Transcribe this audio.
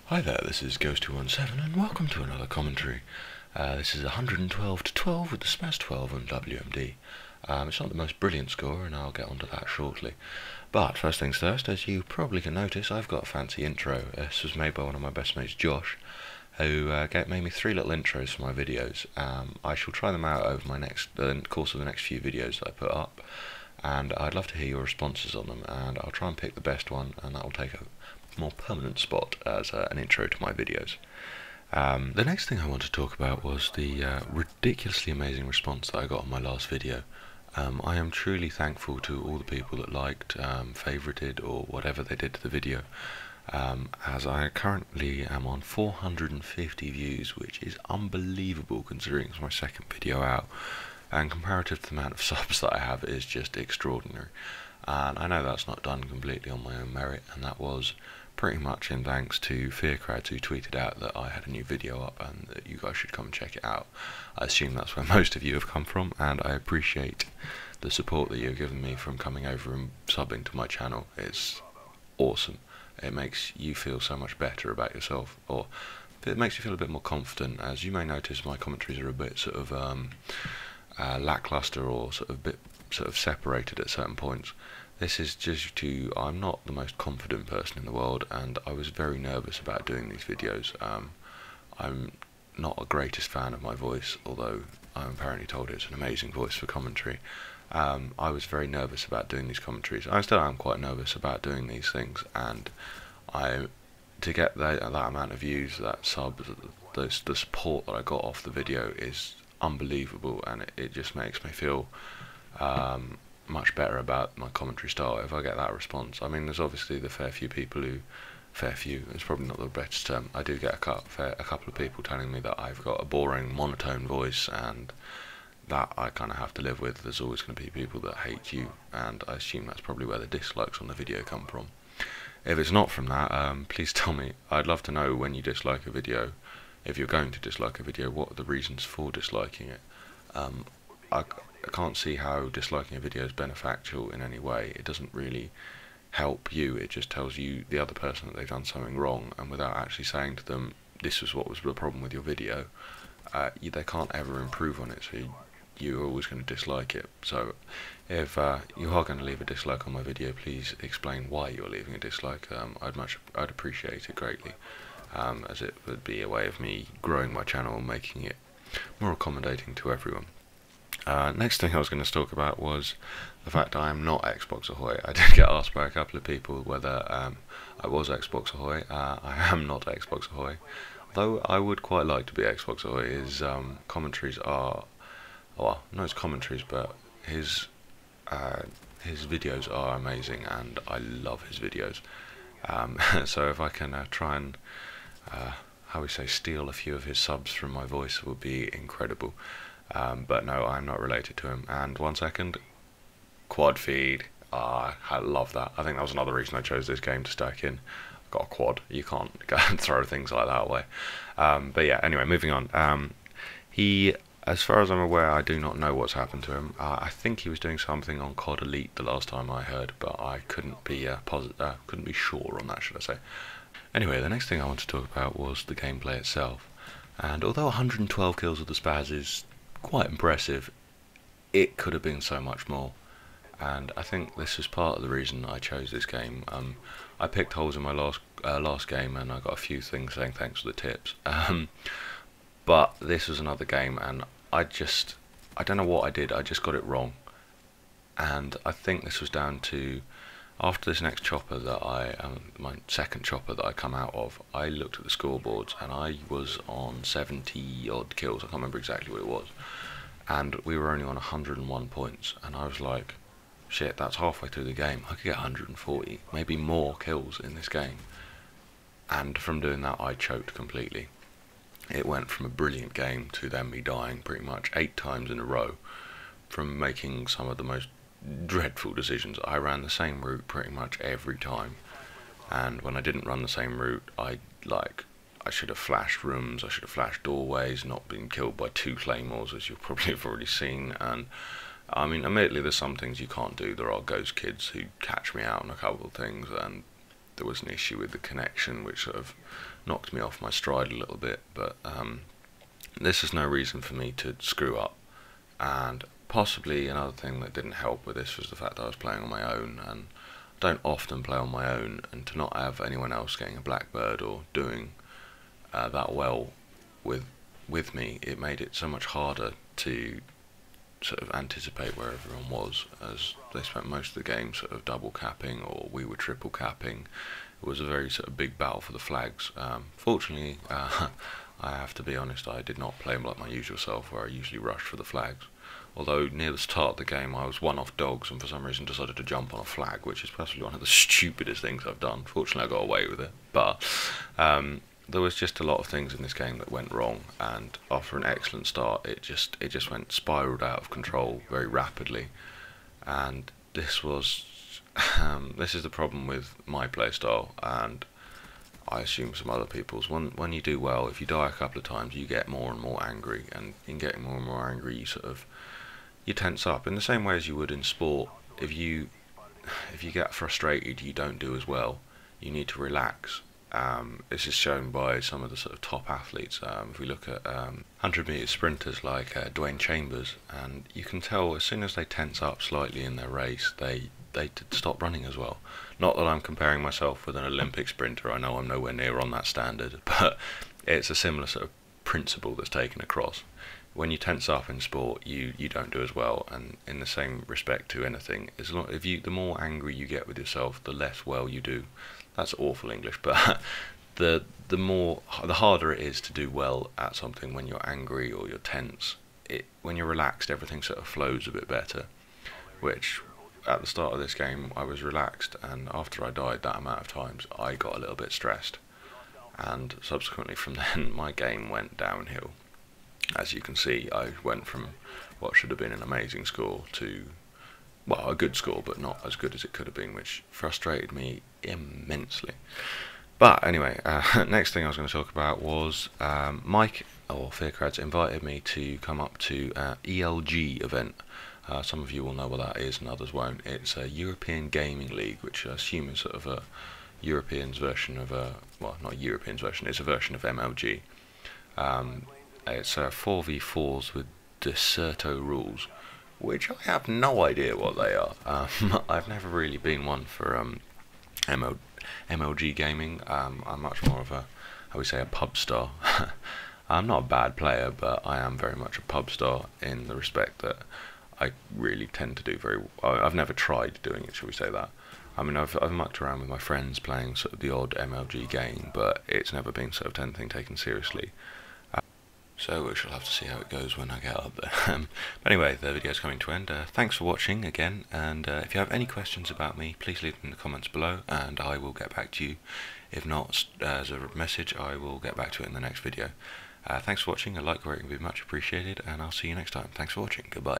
Hi there, this is Ghost217 and welcome to another commentary. This is 112 to 12 with the Smash 12 on WMD. It's not the most brilliant score and I'll get onto that shortly. But first things first, as you probably can notice, I've got a fancy intro. This was made by one of my best mates, Josh, who made me 3 little intros for my videos. I shall try them out over the course of the next few videos that I put up, and I'd love to hear your responses on them, and I'll try and pick the best one, and that will take a more permanent spot as an intro to my videos. The next thing I want to talk about was the ridiculously amazing response that I got on my last video. I am truly thankful to all the people that liked, favorited, or whatever they did to the video, as I currently am on 450 views, which is unbelievable considering it's my second video out, and comparative to the amount of subs that I have is just extraordinary. And I know that's not done completely on my own merit, and that was pretty much in thanks to Fearcrads, who tweeted out that I had a new video up and that you guys should come and check it out. I assume that's where most of you have come from, and I appreciate the support that you've given me from coming over and subbing to my channel. It's awesome. It makes you feel so much better about yourself, or it makes you feel a bit more confident. As you may notice, my commentaries are a bit sort of lackluster, or sort of separated at certain points. This is just to, I'm not the most confident person in the world, and I was very nervous about doing these videos. I'm not a greatest fan of my voice, although I'm apparently told it's an amazing voice for commentary. I was very nervous about doing these commentaries. I still am quite nervous about doing these things, and to get that amount of views, that subs, the support that I got off the video is unbelievable, and it just makes me feel much better about my commentary style if I get that response. I mean, there's obviously the fair few people who, it's probably not the best term, I do get a couple of people telling me that I've got a boring monotone voice, and that I kind of have to live with. There's always going to be people that hate you, and I assume that's probably where the dislikes on the video come from. If it's not from that, please tell me. I'd love to know when you dislike a video, if you're going to dislike a video, what are the reasons for disliking it. I can't see how disliking a video is beneficial in any way. It doesn't really help you, it just tells you, the other person, that they've done something wrong, and without actually saying to them, this was what was the problem with your video, they can't ever improve on it, so you're always going to dislike it. So if you are going to leave a dislike on my video, please explain why you're leaving a dislike. I'd appreciate it greatly, as it would be a way of me growing my channel and making it more accommodating to everyone. Next thing I was going to talk about was the fact I am not Xbox Ahoy. I did get asked by a couple of people whether I was Xbox Ahoy. I am not Xbox Ahoy, though I would quite like to be Xbox Ahoy. His commentaries are, well, not his commentaries, but his videos are amazing, and I love his videos. So if I can try and, how we say, steal a few of his subs from my voice, it would be incredible. But no, I'm not related to him. And 1 second, quad feed. I love that. I think that was another reason I chose this game to stack in. I've got a quad. You can't go and throw things like that away. But yeah, anyway, moving on. As far as I'm aware, I do not know what's happened to him. I think he was doing something on COD Elite the last time I heard, but I couldn't be sure on that, should I say. Anyway, the next thing I want to talk about was the gameplay itself. And although 112 kills with the Spaz is quite impressive, it could have been so much more, and I think this is part of the reason I chose this game. I picked holes in my last game, and I got a few things saying thanks for the tips, but this was another game, and I don't know what I did, I just got it wrong. And I think this was down to, after this next chopper that my second chopper that I come out of, I looked at the scoreboards and I was on 70 odd kills. I can't remember exactly what it was, and we were only on 101 points, and I was like, shit, that's halfway through the game. I could get 140, maybe more kills in this game. And from doing that, I choked completely. It went from a brilliant game to then me dying pretty much 8 times in a row from making some of the most dreadful decisions. I ran the same route pretty much every time, and when I didn't run the same route, I should have flashed rooms, I should have flashed doorways, not been killed by 2 claymores, as you probably have already seen. And I mean, admittedly, there's some things you can't do. There are ghost kids who catch me out on a couple of things, and there was an issue with the connection which sort of knocked me off my stride a little bit, but this is no reason for me to screw up. And possibly another thing that didn't help with this was the fact that I was playing on my own, and I don't often play on my own, and to not have anyone else getting a blackbird or doing that well with me, it made it so much harder to sort of anticipate where everyone was, as they spent most of the game sort of double capping or we were triple capping. It was a very sort of big battle for the flags. Fortunately, I have to be honest, I did not play like my usual self where I usually rush for the flags. Although near the start of the game I was one off dogs and for some reason decided to jump on a flag, which is possibly one of the stupidest things I've done. Fortunately I got away with it, but there was just a lot of things in this game that went wrong, and after an excellent start it just spiraled out of control very rapidly. And this was this is the problem with my playstyle, and I assume some other people's. When you do well, if you die a couple of times, you get more and more angry, and in getting more and more angry, you tense up in the same way as you would in sport. If you get frustrated, you don't do as well. You need to relax. This is shown by some of the sort of top athletes. If we look at 100-meter sprinters like Dwayne Chambers, and you can tell as soon as they tense up slightly in their race, they stop running as well. Not that I'm comparing myself with an Olympic sprinter, I know I'm nowhere near on that standard, but it's a similar sort of principle that's taken across. When you tense up in sport, you don't do as well, and in the same respect to anything, the more angry you get with yourself, the less well you do. That's awful English, but the harder it is to do well at something when you're angry or you're tense. When you're relaxed, everything sort of flows a bit better, which at the start of this game I was relaxed, and after I died that amount of times I got a little bit stressed, and subsequently from then my game went downhill. As you can see, I went from what should have been an amazing score to, well, a good score but not as good as it could have been, which frustrated me immensely. But anyway, next thing I was going to talk about was Mike, or Fearcrads, invited me to come up to an ELG event. Some of you will know what that is and others won't. It's a European Gaming League, which I assume is sort of a European's version of well, not a European's version, it's a version of MLG. It's 4v4s with Deserto rules, which I have no idea what they are. I've never really been one for MLG gaming. I'm much more of a, how we say, a pub star. I'm not a bad player, but I am very much a pub star in the respect that I really tend to do very well. I've never tried doing it, shall we say that. I mean, I've mucked around with my friends playing sort of the odd MLG game, but it's never been sort of anything taken seriously. So we shall have to see how it goes when I get up there. But anyway, the video's coming to an end. Thanks for watching again, and if you have any questions about me, please leave them in the comments below, and I will get back to you. If not, as a message, I will get back to it in the next video. Thanks for watching. A like rating would be much appreciated, and I'll see you next time. Thanks for watching. Goodbye.